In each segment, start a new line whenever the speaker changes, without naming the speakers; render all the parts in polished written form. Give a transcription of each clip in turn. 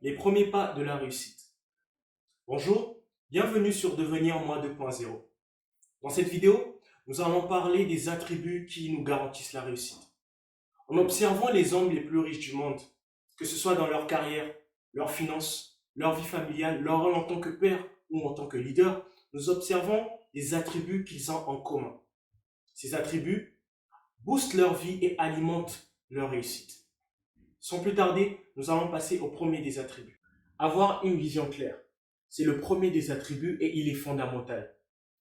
Les premiers pas de la réussite. Bonjour, bienvenue sur Devenir Moi 2.0. Dans cette vidéo, nous allons parler des attributs qui nous garantissent la réussite. En observant les hommes les plus riches du monde, que ce soit dans leur carrière, leurs finances, leur vie familiale, leur rôle en tant que père ou en tant que leader, nous observons les attributs qu'ils ont en commun. Ces attributs boostent leur vie et alimentent leur réussite. Sans plus tarder, nous allons passer au premier des attributs. Avoir une vision claire. C'est le premier des attributs et il est fondamental.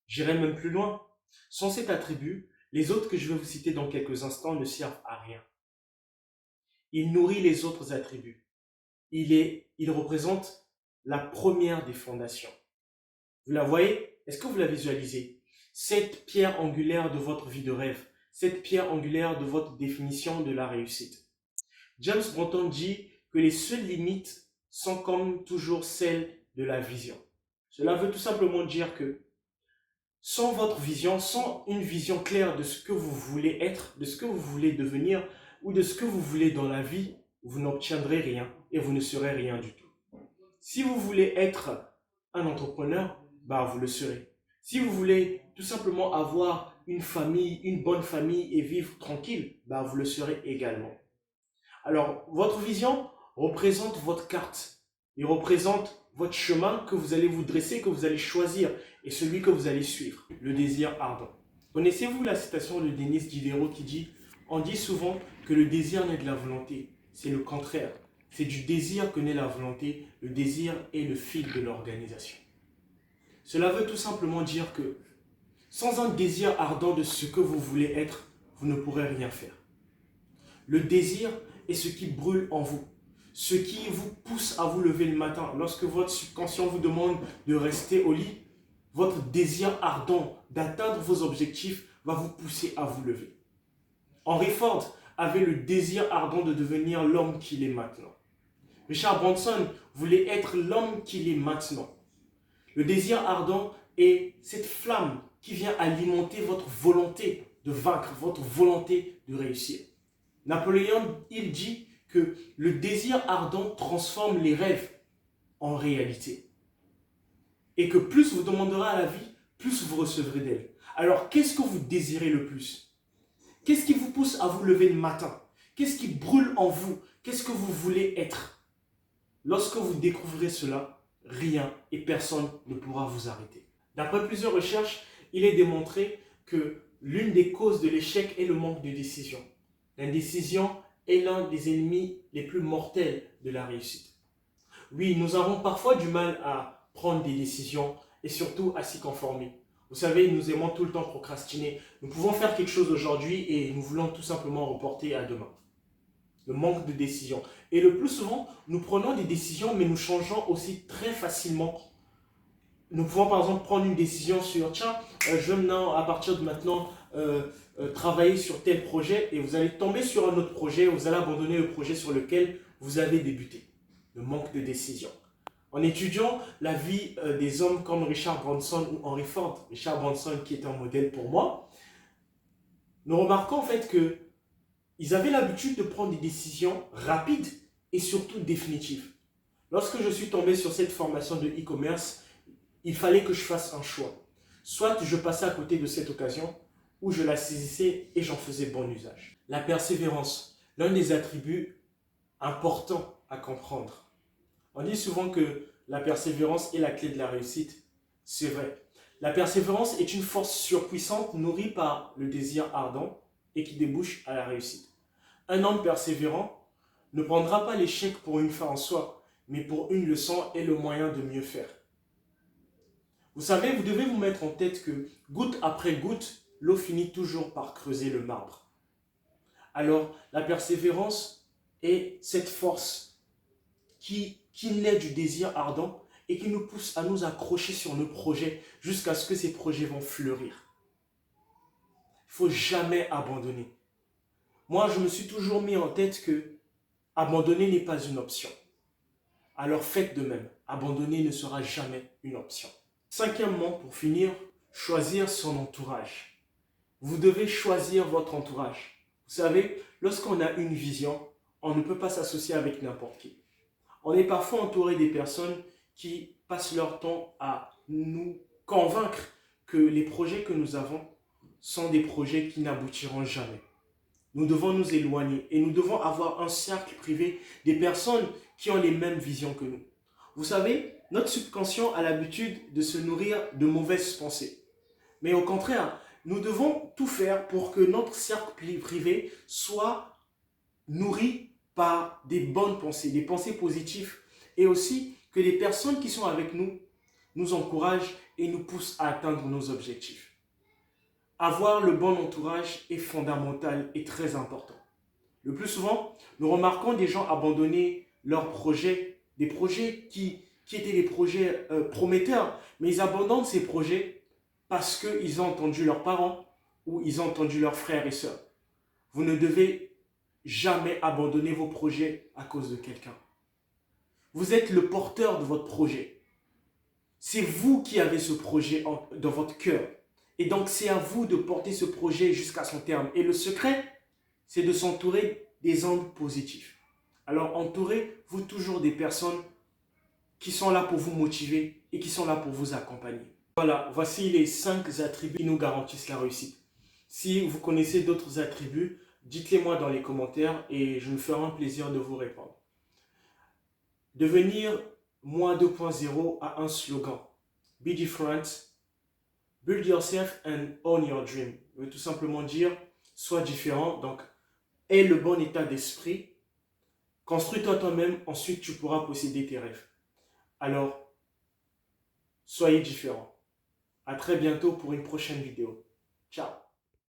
J'irai même plus loin. Sans cet attribut, les autres que je vais vous citer dans quelques instants ne servent à rien. Il nourrit les autres attributs. Il représente la première des fondations. Vous la voyez? Est-ce que vous la visualisez? Cette pierre angulaire de votre vie de rêve, cette pierre angulaire de votre définition de la réussite. James Bronton dit que les seules limites sont comme toujours celles de la vision. Cela veut tout simplement dire que sans votre vision, sans une vision claire de ce que vous voulez être, de ce que vous voulez devenir ou de ce que vous voulez dans la vie, vous n'obtiendrez rien et vous ne serez rien du tout. Si vous voulez être un entrepreneur, vous le serez. Si vous voulez tout simplement avoir une famille, une bonne famille et vivre tranquille, vous le serez également. Alors, votre vision représente votre carte. Il représente votre chemin que vous allez vous dresser, que vous allez choisir et celui que vous allez suivre. Le désir ardent. Connaissez-vous la citation de Denis Diderot qui dit « On dit souvent que le désir naît de la volonté. C'est le contraire. C'est du désir que naît la volonté. Le désir est le fil de l'organisation. » Cela veut tout simplement dire que sans un désir ardent de ce que vous voulez être, vous ne pourrez rien faire. Le désir est ce qui brûle en vous, ce qui vous pousse à vous lever le matin. Lorsque votre subconscient vous demande de rester au lit, votre désir ardent d'atteindre vos objectifs va vous pousser à vous lever. Henry Ford avait le désir ardent de devenir l'homme qu'il est maintenant. Richard Branson voulait être l'homme qu'il est maintenant. Le désir ardent est cette flamme qui vient alimenter votre volonté de vaincre, votre volonté de réussir. Napoléon, il dit que le désir ardent transforme les rêves en réalité. Et que plus vous demanderez à la vie, plus vous recevrez d'elle. Alors, qu'est-ce que vous désirez le plus? Qu'est-ce qui vous pousse à vous lever le matin? Qu'est-ce qui brûle en vous? Qu'est-ce que vous voulez être? Lorsque vous découvrirez cela, rien et personne ne pourra vous arrêter. D'après plusieurs recherches, il est démontré que l'une des causes de l'échec est le manque de décision. L'indécision est l'un des ennemis les plus mortels de la réussite. Oui, nous avons parfois du mal à prendre des décisions et surtout à s'y conformer. Vous savez, nous aimons tout le temps procrastiner. Nous pouvons faire quelque chose aujourd'hui et nous voulons tout simplement reporter à demain. Le manque de décision. Et le plus souvent, nous prenons des décisions mais nous changeons aussi très facilement. Nous pouvons par exemple prendre une décision sur tiens, je vais à partir de maintenant travailler sur tel projet et vous allez tomber sur un autre projet, vous allez abandonner le projet sur lequel vous avez débuté. Le manque de décision. En étudiant la vie des hommes comme Richard Branson ou Henry Ford, Richard Branson qui est un modèle pour moi, nous remarquons en fait qu'ils avaient l'habitude de prendre des décisions rapides et surtout définitives. Lorsque je suis tombé sur cette formation de e-commerce, il fallait que je fasse un choix. Soit je passais à côté de cette occasion, ou je la saisissais et j'en faisais bon usage. La persévérance, l'un des attributs importants à comprendre. On dit souvent que la persévérance est la clé de la réussite. C'est vrai. La persévérance est une force surpuissante nourrie par le désir ardent et qui débouche à la réussite. Un homme persévérant ne prendra pas l'échec pour une fin en soi, mais pour une leçon et le moyen de mieux faire. Vous savez, vous devez vous mettre en tête que goutte après goutte, l'eau finit toujours par creuser le marbre. Alors, la persévérance est cette force qui naît du désir ardent et qui nous pousse à nous accrocher sur nos projets jusqu'à ce que ces projets vont fleurir. Il ne faut jamais abandonner. Moi, je me suis toujours mis en tête que abandonner n'est pas une option. Alors faites de même. Abandonner ne sera jamais une option. Cinquièmement, pour finir, choisir son entourage. Vous devez choisir votre entourage. Vous savez, lorsqu'on a une vision, on ne peut pas s'associer avec n'importe qui. On est parfois entouré des personnes qui passent leur temps à nous convaincre que les projets que nous avons sont des projets qui n'aboutiront jamais. Nous devons nous éloigner et nous devons avoir un cercle privé des personnes qui ont les mêmes visions que nous. Vous savez, notre subconscient a l'habitude de se nourrir de mauvaises pensées. Mais au contraire, nous devons tout faire pour que notre cercle privé soit nourri par des bonnes pensées, des pensées positives, et aussi que les personnes qui sont avec nous nous encouragent et nous poussent à atteindre nos objectifs. Avoir le bon entourage est fondamental et très important. Le plus souvent, nous remarquons des gens abandonner leurs projets, des projets qui étaient des projets prometteurs, mais ils abandonnent ces projets parce qu'ils ont entendu leurs parents ou ils ont entendu leurs frères et sœurs. Vous ne devez jamais abandonner vos projets à cause de quelqu'un. Vous êtes le porteur de votre projet. C'est vous qui avez ce projet dans votre cœur. Et donc, c'est à vous de porter ce projet jusqu'à son terme. Et le secret, c'est de s'entourer des angles positifs. Alors, entourez-vous toujours des personnes qui sont là pour vous motiver et qui sont là pour vous accompagner. Voilà, voici les 5 attributs qui nous garantissent la réussite. Si vous connaissez d'autres attributs, dites-les moi dans les commentaires et je me ferai un plaisir de vous répondre. Devenir moi 2.0 a un slogan. Be different, build yourself and own your dream. Ça veut tout simplement dire, sois différent, donc aie le bon état d'esprit, construis-toi toi-même, ensuite tu pourras posséder tes rêves. Alors, soyez différents. À très bientôt pour une prochaine vidéo. Ciao.